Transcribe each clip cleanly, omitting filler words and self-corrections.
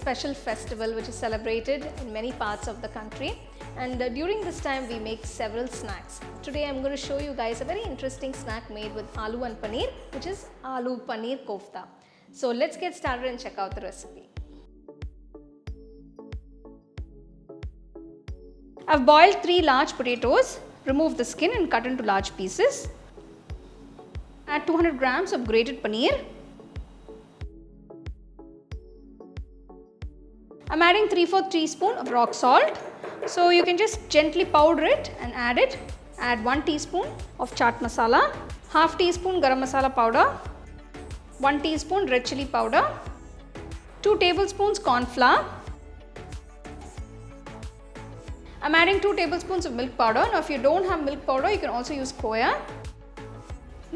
special festival which is celebrated in many parts of the country, and during this time we make several snacks. Today I'm going to show you guys a very interesting snack made with aloo and paneer, which is Aloo Paneer Kofta. So let's get started and check out the recipe. I've boiled 3 large potatoes. Remove the skin and cut into large pieces. Add 200 grams of grated paneer. I'm adding 3/4 teaspoon of rock salt. So you can just gently powder it and add it. Add 1 teaspoon of Chaat Masala, half teaspoon Garam Masala powder, 1 teaspoon red chili powder, 2 tablespoons corn flour. I'm adding 2 tablespoons of milk powder. Now if you don't have milk powder, you can also use khoya.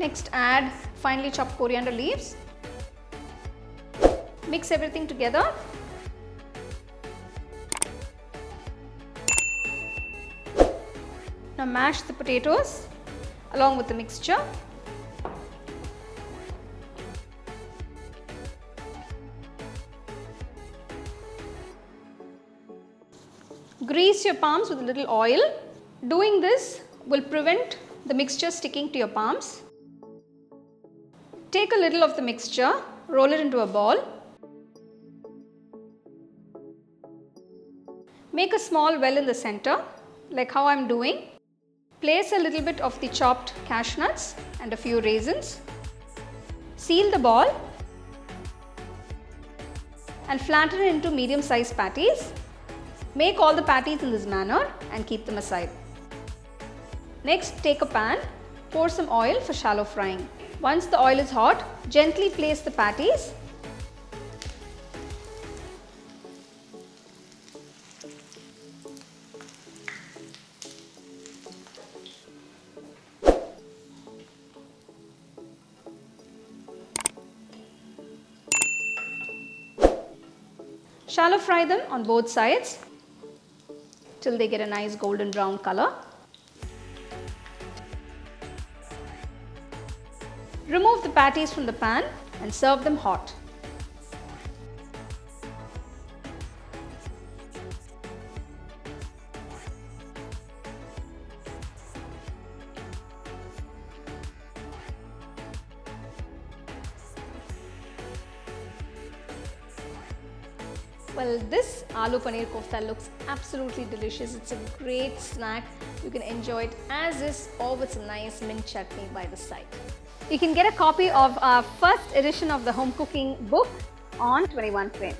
Next add finely chopped coriander leaves. Mix everything together. Now mash the potatoes along with the mixture. Grease your palms with a little oil. Doing this will prevent the mixture sticking to your palms. Take a little of the mixture, roll it into a ball. Make a small well in the center, like how I am doing. Place a little bit of the chopped cashew nuts and a few raisins. Seal the ball and flatten it into medium-sized patties. Make all the patties in this manner and keep them aside. Next, take a pan, pour some oil for shallow frying. Once the oil is hot, gently place the patties. Shallow fry them on both sides till they get a nice golden brown color. Remove the patties from the pan and serve them hot. Well, this Aloo Paneer Kofta looks absolutely delicious. It's a great snack. You can enjoy it as is or with some nice mint chutney by the side. You can get a copy of our first edition of the home cooking book on 21 Print.